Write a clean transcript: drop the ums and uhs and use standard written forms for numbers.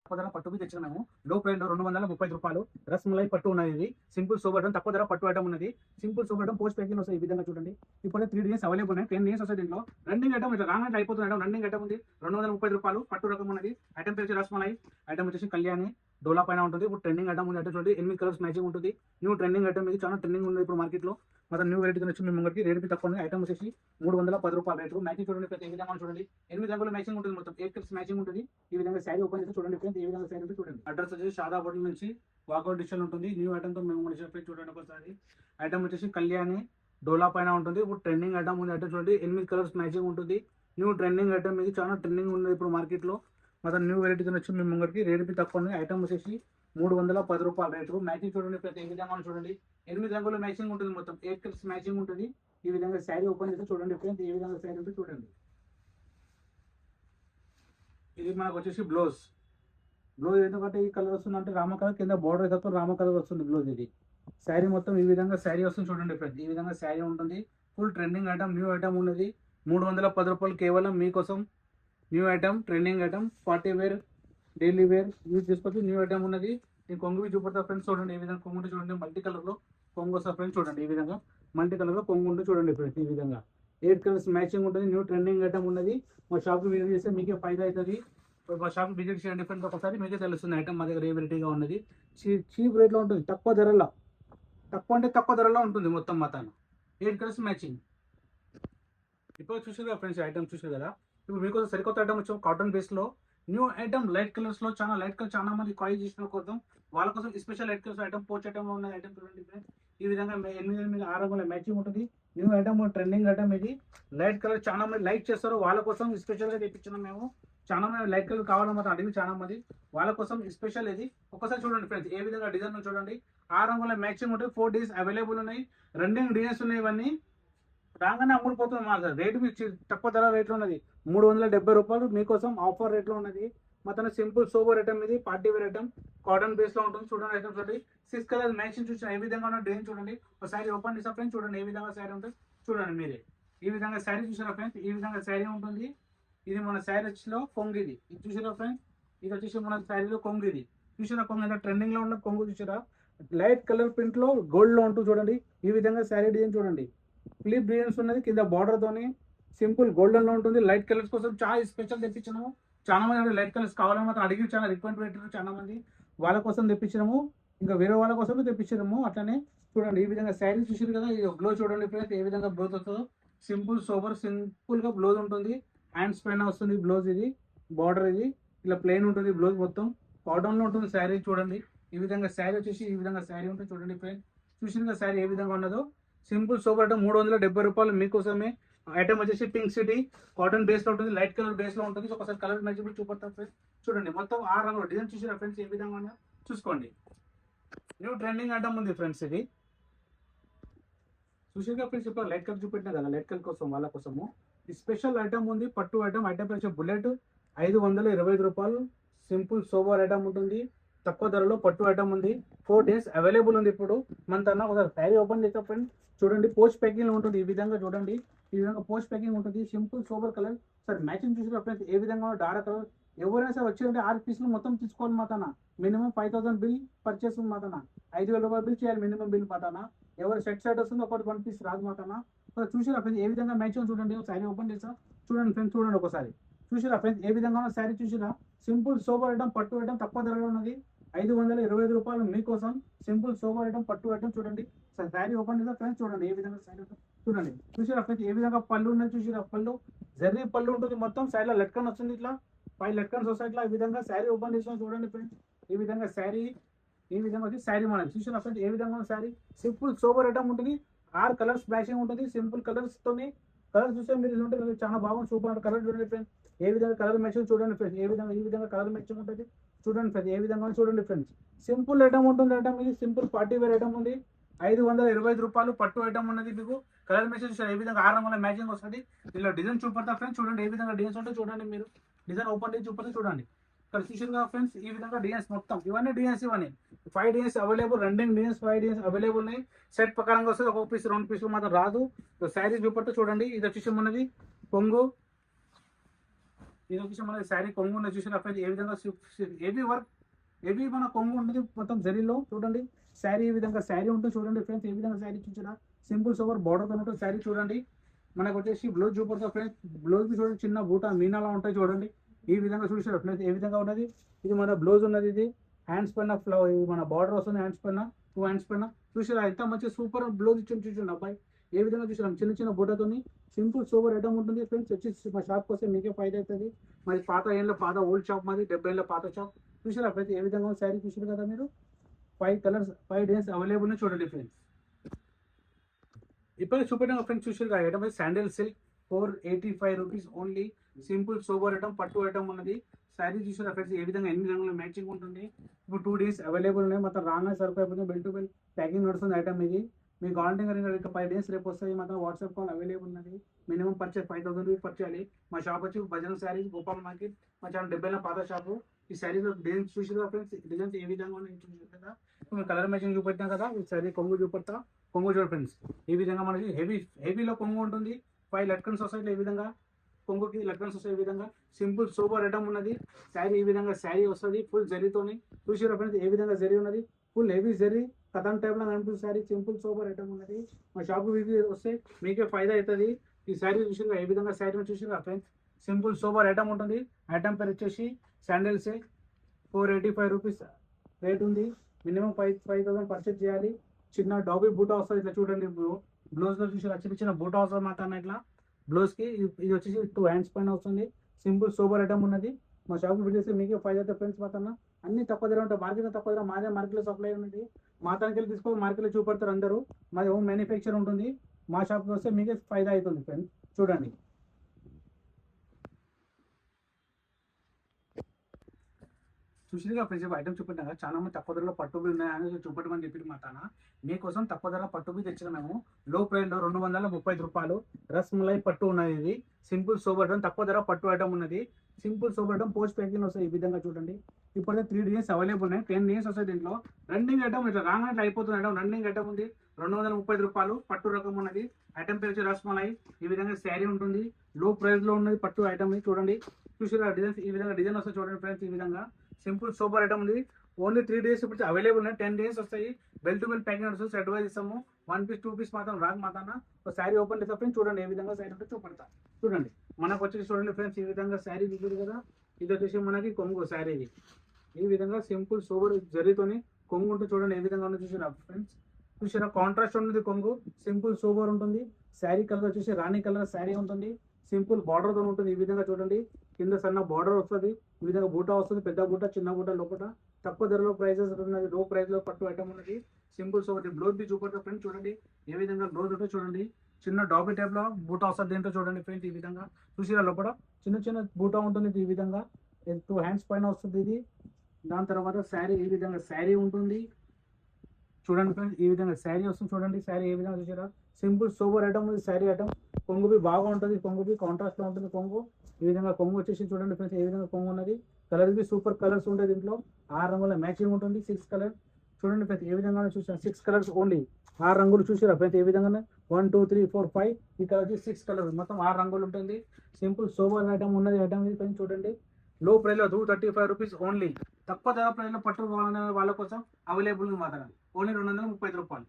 తక్కువ ధర పట్టు మీద తెచ్చినాము. లో ప్రైస్ లో 230 రూపాయలు రస్మలై పట్టు ఉన్నది. ఇది సింపుల్ సూపర్ ఐటమ్, తక్కువ ధర పట్టు ఐటమ్ ఉన్నది. Simple super item post packing వస్తాయి. ఈ విధంగా చూడండి. ఇప్పుడు 3 డేస్ అవైలబుల్ ఉన్నాయి. 10 డేస్ వస్తాయి. దీంట్లో రన్నింగ్ ఐటమ్ ఇట్లా రాగానే అయిపోతుంది. ఐటమ్ రన్నింగ్ ఐటమ్ ఉంది. 230 రూపాయలు పట్టు రకం ఉన్నది. ఐటమ్ పేరు రస్మలై, ఐటమ్ వచ్చేసి కళ్యాణి డోలా పైన ఉంటుంది. ఇప్పుడు ట్రెండింగ్ ఐటమ్ ఉంది. అంటే చూడండి 8 కలర్స్ మ్యాచింగ్ ఉంటుంది. న్యూ ట్రెండింగ్ ఐటమ్ ఇది, చాలా ట్రెండింగ్ ఉంది ఇప్పుడు మార్కెట్ లో. మొత్తం న్యూ వెరైటీ వచ్చి మీ ముంగరికి రేట్ తక్కువ ఉంది. ఐటమ్ వచ్చేసి 310 రూపాయలు రేటు. మ్యాచింగ్ చూడండి ప్రతి ఈ విధంగా చూడండి. 8 రంగుల మ్యాచింగ్ ఉంటుంది. మొత్తం 8 కలర్స్ మ్యాచింగ్ ఉంటుంది. ఈ విధంగా శారీ ఓపెన్ చేసి చూడండి ఫ్రెండ్స్. ఈ విధంగా శారీ ఉంటుంది చూడండి. అడ్రస్ వచ్చేసి షాదా హోటల్ నుంచి వాకౌట్ డిస్టల్ ఉంటుంది. న్యూ ఐటమ్ తో మేము చూడండి ఒకసారి. ఐటమ్ వచ్చేసి కళ్యాణి డోలా పైన ఉంటుంది. ఇప్పుడు ట్రెండింగ్ ఐటమ్ ఉంది. ఐటమ్ చూడండి 8 కలర్స్ మ్యాచింగ్ ఉంటుంది. న్యూ ట్రెండింగ్ ఐటమ్ ఇది, చాలా ట్రెండింగ్ ఉంది ఇప్పుడు మార్కెట్ లో. మొత్తం న్యూ వెరైటీ వచ్చి మీ ముంగరికి రేట్ తక్కువ ఉంది. ఐటమ్ వచ్చేసి 310 రూపాయలు రేటు. మ్యాచింగ్ చూడండి ప్రతి ఈ విధంగా చూడండి. 8 రంగుల మ్యాచింగ్ ఉంటుంది. మొత్తం 8 కలర్స్ మ్యాచింగ్ ఉంటుంది. ఈ విధంగా శారీ ఓపెన్ చేసి చూడండి ఫ్రెండ్స్. ఈ విధంగా శారీ ఉంటుంది చూడండి. ఇది మనకు వచ్చేసి బ్లౌజ్. బ్లౌజ్ ఎందుకంటే ఈ కలర్ వస్తుంది అంటే రామ కలర్, కింద బార్డర్ అయితే రామ కలర్ వస్తుంది బ్లౌజ్. ఇది శారీ మొత్తం ఈ విధంగా శారీ వస్తుంది చూడండి ఫ్రెండ్స్. ఈ విధంగా శారీ ఉంటుంది. Full trending item, new item ఉన్నది. 310 రూపాయలు కేవలం మీకోసం. New item, trending item, party wear, daily wear use చేసుకోవచ్చు. న్యూ ఐటమ్ ఉన్నది. నేను కొంగు చూపడతా ఫ్రెండ్స్ చూడండి. ఈ విధంగా కొంగు చూడండి. మల్టీ కలర్ లో కొంగు వస్తా ఫ్రెండ్స్ చూడండి. ఈ విధంగా మల్టీ కలర్ లో కొంగు ఉంటుంది చూడండి ఫ్రెండ్స్. ఈ విధంగా 8 కలర్స్ మ్యాచింగ్ ఉంటుంది. న్యూ ట్రెండింగ్ ఐటమ్ ఉన్నది. మా షాప్ విజిట్ చేస్తే మీకే ఫైదా అవుతుంది. మా షాప్ విజిట్ చేయండి ఫ్రెండ్స్. ఒకసారి మీకే తెలుస్తుంది ఐటమ్ మా దగ్గర ఏ వెరైటీగా ఉన్నది. చీప్ రేట్ లో ఉంటుంది. తక్కువ ధరలో, తక్కువ అంటే తక్కువ ధరలో ఉంటుంది మొత్తం మొత్తాన్ని. 8 కలర్స్ మ్యాచింగ్. ఇప్పుడు చూసారు కదా ఫ్రెండ్స్, ఐటమ్ చూసారు కదా. ఇప్పుడు మీకు సరికొత్త ఐటమ్ వచ్చాం కాటన్ బేస్ లో. న్యూ ఐటమ్ లైట్ కలర్స్ లో, చాలా లైట్ కలర్ చాలా మంది కాల్ చేసిన కోసం వాళ్ళ కోసం special light colours item pouch item లో ఉన్న ఐటమ్ చూడండి. ఈ విధంగా 8 రంగుల మ్యాచింగ్ ఉంటుంది. న్యూ ఐటమ్, ట్రెండింగ్ ఐటమ్ ఇది. లైట్ కలర్ చాలా మంది లైక్ చేస్తారు. వాళ్ళ కోసం స్పెషల్ గా తెప్పించినాం మేము. చాలా మంది లైట్ కలర్ కావాలని మాత్రం అడిగి చాలా మంది, వాళ్ళ కోసం స్పెషల్ ఇది. ఒకసారి చూడండి ఫ్రెండ్స్. ఏ విధంగా డిజైన్ చూడండి. 6 రంగుల మ్యాచింగ్ ఉంటుంది. 4 డేస్ అవైలబుల్ ఉన్నాయి. రన్నింగ్ డిజైన్స్ ఉన్నాయి. ఇవన్నీ రాగానే అమ్ముడిపోతుంది మా రేటు మీకు తక్కువ ధర రేట్లో ఉన్నది. 370 రూపాయలు మీకోసం ఆఫర్ రేట్లో ఉన్నది. మొత్తం సింపుల్ సోబర్ ఐటమ్ ఇది. Party wear item, cotton base లో ఉంటుంది చూడండి. ఐటమ్ చూడండి. 6 కలర్ మ్యాచింగ్ చూసిన ఏ విధంగా ఉన్న డిజైన్ చూడండి. ఒకసారి ఓపెన్ చేసిన ఫ్రెండ్స్ చూడండి. ఏ విధంగా శారీ ఉంటుంది చూడండి మీరే. ఈ విధంగా శారీ చూసారా ఫ్రెండ్స్. ఈ విధంగా శారీ ఉంటుంది. ఇది మన శారీలో కొంగు. ఇది చూసారా ఫ్రెండ్స్. ఇది వచ్చేసి మన శారీలో కొంగు. ఇది చూసారా కొంగు ఎంత ట్రెండింగ్ లో ఉన్న కొంగు చూసారా. లైట్ కలర్ ప్రింట్ లో గోల్డ్ లో ఉంటుంది చూడండి. ఈ విధంగా శారీ డిజైన్ చూడండి. ఫ్లిప్ డిజైన్స్ ఉన్నది. కింద బార్డర్ తోని సింపుల్ గోల్డెన్ లో ఉంటుంది. లైట్ కలర్స్ కోసం చాలా స్పెషల్ తెప్పించినాము. చాలా మంది లైట్ కలర్స్ కావాలని మాత్రం అడిగి చాలా రిక్వెస్ట్ పెట్టారు చాలా మంది. వాళ్ళ కోసం తెప్పించినాము. ఇంకా వేరే వాళ్ళ కోసం తెప్పించినాము. అట్లనే చూడండి. ఈ విధంగా శారీ చూసారు కదా. ఇది బ్లౌజ్ చూడండి ఫ్రెండ్స్. ఏ విధంగా బ్లౌజ్ వస్తుందో సింపుల్ సోబర్ సింపుల్ గా బ్లౌజ్ ఉంటుంది. హ్యాండ్స్ పైన వస్తుంది బ్లౌజ్. ఇది బార్డర్. ఇది ఇలా ప్లెయిన్ ఉంటుంది బ్లౌజ్. మొత్తం కాటన్ లో ఉంటుంది శారీ చూడండి. ఈ విధంగా శారీ వచ్చేసి ఈ విధంగా శారీ ఉంటుంది చూడండి ఫ్రెండ్స్. చూసిన శారీ ఏ విధంగా ఉన్నదో సింపుల్ సోబర్ ఐటమ్ 370 రూపాయలు మీకోసమే. ఐటమ్ వచ్చేసి పింక్ సిటీ కాటన్ బేస్ లో ఉంటుంది. లైట్ కలర్ బేస్ లో ఉంటుంది. ఒకసారి కలర్ మ్యాచింగ్ చూపడతాం ఫ్రెండ్స్ చూడండి. మొత్తం 6 రంగులు డిజైన్ చూసారా ఫ్రెండ్స్. ఏ విధంగా చూసుకోండి. న్యూ ట్రెండింగ్ ఐటమ్ ఉంది ఫ్రెండ్స్. ఇది చూసారుగా ఫ్రెండ్స్. ఇప్పుడు లైట్ కలర్ చూపెట్టినా కదా, లైట్ కలర్ కోసం వాళ్ళ కోసము ఈ స్పెషల్ ఐటమ్ ఉంది. పట్టు ఐటమ్. ఐటమ్ వచ్చే బుల్లెట్ 525 రూపాయలు. సింపుల్ సోబర్ ఐటమ్ ఉంటుంది. తక్కువ ధరలో పట్టు ఐటమ్ ఉంది. 4 డేస్ అవైలబుల్ ఉంది. ఇప్పుడు మన తన ఒకసారి శారీ ఓపెన్ చేస్తే ఫ్రెండ్స్ చూడండి. పోస్ట్ ప్యాకింగ్ లో ఉంటుంది. ఈ విధంగా చూడండి. ఈ విధంగా పోస్ట్ ప్యాకింగ్ ఉంటుంది. Simple sober colour. Sir matching చూసిన ఫ్రెండ్స్ ఏ విధంగా డార్క్ కలర్. ఎవరైనా సరే వచ్చి 6 పీసులు మొత్తం తీసుకోవాలి మాతన. మినిమం 5000 బిల్ పర్చేస్ ఉంది మాతన. 5000 రూపాయలు బిల్ చేయాలి మినిమం బిల్ మాతన. ఎవరు సెట్ వస్తుంది ఒకటి 1 పీస్ రాదు మాతన. చూసారా ఫ్రెండ్స్ ఏ విధంగా మ్యాచింగ్ చూడండి. శారీ ఓపెన్ చేసా చూడండి ఫ్రెండ్స్. చూడండి ఒకసారి. చూసారా ఫ్రెండ్స్ ఏ విధంగా శారీ చూసిరా. సింపుల్ సోబర్ ఐటమ్, పట్టు ఐటమ్, తక్కువ ధరలో ఉన్నది. 525 రూపాయలు మీకోసం. సింపుల్ సోబర్ ఐటమ్, పట్టు ఐటమ్ చూడండి. శారీ ఓపెన్ చేసా ఫ్రెండ్స్ చూడండి. ఏ విధంగా శారీ చూడండి. చూసారా ఫ్రెండ్స్ ఏ విధంగా పళ్ళు ఉన్నది. చూసారా పళ్ళు జర్రీ పళ్ళు ఉంటుంది. మొత్తం శారీలో లెక్కన్ వస్తుంది. ఇట్లా 5 లెక్కన్స్ వస్తాయి. ఇట్లా ఈ విధంగా శారీ ఓపెన్ చేసాం చూడండి ఫ్రెండ్స్. ఈ విధంగా శారీ ఈ విధంగా వచ్చి శారీ మనం చూసారా ఫ్రెండ్స్ ఏ విధంగా శారీ. సింపుల్ సోబర్ ఐటమ్ ఉంటుంది. 6 కలర్స్ మ్యాచింగ్ ఉంటుంది. సింపుల్ కలర్స్ తోని కలర్ చూస్తే మీరు ఉంటుంది చాలా బాగుంది. సూపర్ అంటే కలర్ చూడండి ఫ్రెండ్స్. ఏ విధంగా కలర్ మ్యాచింగ్ చూడండి ఫ్రెండ్స్. ఏ విధంగా ఈ విధంగా కలర్ మ్యాచింగ్ ఉంటుంది చూడండి ఫ్రెండ్స్. ఏ విధంగా చూడండి ఫ్రెండ్స్. సింపుల్ ఐటమ్ ఉంటుంది. ఐటమ్ ఇది సింపుల్ పార్టీ వేర్ ఐటమ్ ఉంది. 525 రూపాయలు పట్టు ఐటమ్ ఉన్నది. మీకు కలర్ మ్యాచింగ్ ఏ విధంగా 6 రంగుల మ్యాచింగ్ వస్తుంది. ఇలా డిజైన్ చూపడతా ఫ్రెండ్స్ చూడండి. ఏ విధంగా డిజైన్స్ ఉంటే చూడండి. మీరు డిజైన్ ఓపెన్ చేసి చూపడితే చూడండి. ఇక్కడ చూసారుగా ఫ్రెండ్స్ ఈ విధంగా డిజైన్స్ మొత్తం ఇవన్నీ డిజైన్స్. ఇవన్నీ 5 designs available. Running designs 5 designs available ఉన్నాయి. సెట్ ప్రకారంగా వస్తుంది. ఒక పీస్ 2 పీసులు మాత్రం రాదు. శారీస్ చూపడితే చూడండి. ఇది వచ్చేసి ఉన్నది కొంగు. ఇది వచ్చేసి మన శారీ కొంగు ఉన్న చూసిన ఫ్రెండ్స్ ఏ విధంగా హెవీ వర్క్ హెవీ మన కొంగు ఉంటుంది మొత్తం జరీలో చూడండి. శారీ ఈ విధంగా శారీ ఉంటుంది చూడండి ఫ్రెండ్స్. ఏ విధంగా శారీ చూసినా సింపుల్ సోబర్ బార్డర్తో ఉంటుంది శారీ చూడండి. మనకు వచ్చేసి బ్లౌజ్ చూపడతా ఫ్రెండ్స్. బ్లౌజ్ చూడండి చిన్న బూట మీనాలా ఉంటాయి చూడండి. ఈ విధంగా చూసారు ఫ్రెండ్స్ ఏ విధంగా ఉన్నది. ఇది మన బ్లౌజ్ ఉన్నది. ఇది హ్యాండ్స్ పైన ఇది మన బార్డర్ వస్తుంది హ్యాండ్స్ పైన 2 హ్యాండ్స్ పైన చూసారా ఎంత మంచి సూపర్ బ్లౌజ్ ఇచ్చి చూడండి అబ్బాయి. ఏ విధంగా చూసాం చిన్న చిన్న బూటతోని సింపుల్ సూపర్ ఐటమ్ ఉంటుంది ఫ్రెండ్స్. వచ్చి మా షాప్కి వస్తే మీకే ఫైదా అవుతుంది. మరి పాత ఏళ్ళ పాత ఓల్డ్ షాప్ మాది 70 ఏళ్ళ పాత షాప్ చూసారా ఫ్రెండ్స్. ఏ విధంగా శారీ చూసారు కదా మీరు. 5 కలర్స్ 5 డిజైన్స్ అవైలబుల్ చూడండి ఫ్రెండ్స్. ఇప్పుడు చూపెట్టిన ఫ్రెండ్స్ చూసారు కదా item sandal silk 485 rupees only. Simple sober item పట్టు ఐటమ్ ఉన్నది. శారీ చూసారా ఫ్రెండ్స్ ఏ విధంగా ఎన్ని రంగులు మ్యాచింగ్ ఉంటుంది. ఇప్పుడు 2 డేస్ అవైలబుల్ ఉన్నాయి. మొత్తం రాగానే సరిపోయిపోతుంది. బెల్ టు బెల్ ప్యాకింగ్ నడుస్తుంది ఐటమ్ ఇది. మీకు ఆన్లైన్ ఇంకా 5 డేస్ రేపు వస్తాయి. మాత్రం వాట్సాప్ కాల్ అవైలబుల్ ఉన్నది. మినిమం పర్చేస్ 5000 రూపీస్ పర్చేయాలి. మా షాప్ వచ్చి భజన శారీ గోపాల్ మార్కెట్. మా చాలా 70 పాత షాపు. ఈ శారీలో డిజైన్స్ చూసారా ఫ్రెండ్స్. డిజైన్స్ ఏ విధంగా ఉన్నాయి చూసారు కదా. మేము కలర్ మ్యాచింగ్ చూపెట్టాం కదా. ఈ శారీ కొంగు చూపెడతా. కొంగు చూడ ఫ్రెండ్స్ ఈ విధంగా మనకి హెవీలో కొంగు ఉంటుంది. 5 లట్కన్స్ వస్తాయి. ఈ విధంగా కొంగుకి లట్కన్స్ వస్తాయి. ఈ విధంగా సింపుల్ సూపర్ ఐటమ్ ఉన్నది. శారీ ఈ విధంగా శారీ వస్తుంది ఫుల్ జరీతోని. చూసారా ఫ్రెండ్స్ ఏ విధంగా జరీ ఉన్నది. ఫుల్ హెవీ జరీ కథన్ టైప్ లో కనిపిస్తుంది శారీ. సింపుల్ సూపర్ ఐటమ్ ఉన్నది. మా షాప్ వస్తే మీకే ఫైదా అవుతుంది. ఈ శారీ చూసారు ఏ విధంగా శారీ చూసారా ఫ్రెండ్స్. సింపుల్ సూపర్ ఐటమ్ ఉంటుంది. ఐటమ్ పేరు వచ్చేసి శాండిల్స్ 485 రూపీస్ రేట్ ఉంది. మినిమం 5000 పర్చేజ్ చేయాలి. చిన్న డాబీ బూటా వస్తుంది ఇట్లా చూడండి. బ్లౌజ్ లో చూసి చిన్న చిన్న బూటా వస్తుంది మాత్రం ఇట్లా బ్లౌజ్ కి. ఇది వచ్చేసి 2 హ్యాండ్స్ పైన వస్తుంది. సింపుల్ సూపర్ ఐటమ్ ఉన్నది. మా షాప్ విడిచేసి మీకే ఫైదా అవుతుంది ఫ్రెండ్స్. మాత్రం అన్ని తక్కువ ధర ఉంటాయి. మార్కెట్ తక్కువ ధర మాదే మార్కెట్లో సప్లై ఉన్నది. మా తనకి వెళ్ళి తీసుకోవాలి మార్కెట్లో చూపెడతారు అందరూ. మాది హోమ్ మ్యానుఫ్యాక్చర్ ఉంటుంది. మా షాప్కి వస్తే మీకే ఫైదా అవుతుంది ఫ్రెండ్స్. చూడండి చూసిగా ఫ్రెండ్స్ ఐటమ్ చూపెట్టాం కదా. చాలా మంది తక్కువ ధరలో పట్టుబీ ఉన్నాయని చూపెట్టమని చెప్పి మా తన మీకోసం తక్కువ ధర పట్టుబీ తెచ్చిన మేము. లో ప్రైస్లో 235 రూపాయలు రస్మలై పట్టు ఉన్నది. ఇది సింపుల్ సోబర్ ఐటమ్ తక్కువ ధర పట్టు ఐటమ్ ఉన్నది. Simple sober item post packing వస్తాయి ఈ విధంగా చూడండి. ఇప్పుడైతే 3 డిజైన్స్ అవైలబుల్ ఉన్నాయి. 10 డిజైన్స్ వస్తాయి దీంట్లో. రన్నింగ్ ఐటమ్ ఇట్లా రాగానే అయిపోతుంది ఐటమ్. రన్నింగ్ ఐటమ్ ఉంది. 235 రూపాయలు పట్టు రకం ఉన్నది. ఐటమ్ పేరు వచ్చి రస్మలై. ఈ విధంగా శారీ ఉంటుంది. లో ప్రైస్ లో ఉన్నది పట్టు ఐటమ్ చూడండి. చూసారా డిజైన్స్ ఈ విధంగా డిజైన్ వస్తాయి చూడండి ఫ్రెండ్స్. ఈ విధంగా సింపుల్ సూపర్ ఐటమ్ ఉంది. ఓన్లీ 3 డేస్ ఇప్పుడు అవైలబుల్ ఉన్నాయి. 10 డేస్ వస్తాయి. బెల్ టు బెల్ ప్యాకింగ్ నడుస్తుంది. సెట్ వైజ్ ఇస్తాము. 1 పీస్ 2 పీస్ మాత్రం రాదు మాత్రం. శారీ ఓపెన్ చేస్తే ఫ్రెండ్స్ చూడండి ఏ విధంగా శారీ ఉంటే చూపెడతా. చూడండి మనకు వచ్చేసి చూడండి ఫ్రెండ్స్ ఈ విధంగా శారీ చూసారు కదా. ఇది వచ్చేసి మనకి కొంగు శారీ. ఇది ఈ విధంగా సింపుల్ సూపర్ జరీతోని కొంగు ఉంటే చూడండి ఏ విధంగా ఉందో చూసారా ఫ్రెండ్స్. చూసారా కాంట్రాస్ట్ ఉంటుంది కొంగు. సింపుల్ సూపర్ ఉంటుంది. శారీ కలర్ వచ్చేసి రాణి కలర్ శారీ ఉంటుంది. సింపుల్ బార్డర్ తో ఉంటుంది. ఈ విధంగా చూడండి కింద సన్న బార్డర్ వస్తుంది. ఈ విధంగా బూటా వస్తుంది. పెద్ద బూట చిన్న బూట లోపల తక్కువ ధరలో ప్రైజెస్ ఉన్నది. లో ప్రైస్ లో పట్టు ఐటమ్ ఉన్నది. సింపుల్ సోబర్ బ్లౌజ్ బి చూపడతా ఫ్రెండ్స్. చూడండి ఏ విధంగా బ్లౌజ్ ఉంటే చూడండి. చిన్న డాబీ టైప్ లో బూటా వస్తుంది దీంట్లో చూడండి ఫ్రెండ్స్. ఈ విధంగా చూసిరా లోపల చిన్న చిన్న బూటా ఉంటుంది. ఈ విధంగా 2 హ్యాండ్స్ పైన వస్తుంది ఇది. దాని తర్వాత శారీ ఈ విధంగా శారీ ఉంటుంది చూడండి ఫ్రెండ్స్. ఈ విధంగా శారీ వస్తుంది చూడండి. శారీ ఏ విధంగా చూసారా. సింపుల్ సూపర్ ఐటమ్ ఉంది శారీ ఐటమ్. కొంగు బి బాగా ఉంటుంది. కొంగు బి కాంట్రాస్ట్ లో ఉంటుంది కొంగు. ఈ విధంగా కొంగు వచ్చేసి చూడండి ఫ్రెండ్స్ ఏ విధంగా కొంగు ఉన్నది. కలర్ బి సూపర్ కలర్స్ ఉంటాయి దీంట్లో. 6 రంగుల మ్యాచింగ్ ఉంటుంది. 6 కలర్ చూడండి ఫ్రెండ్స్ ఏ విధంగా చూసారు. 6 కలర్స్ ఓన్లీ 6 రంగులు చూసారా ఫ్రెండ్స్ ఏ విధంగా 1 2 3 4 5 ఈ కలర్ 6 కలర్ మొత్తం 6 రంగులు ఉంటుంది. సింపుల్ సూపర్ ఐటమ్ ఉన్నది. ఐటమ్ ఇది ఫ్రెండ్స్ చూడండి. లో ప్రైస్ లో 235 రూపీస్ ఓన్లీ. తక్కువ ధర ప్రైస్ లో పట్టు వాళ్ళ కోసం అవైలబుల్ మాత్రం ఓన్లీ 235 రూపాయలు.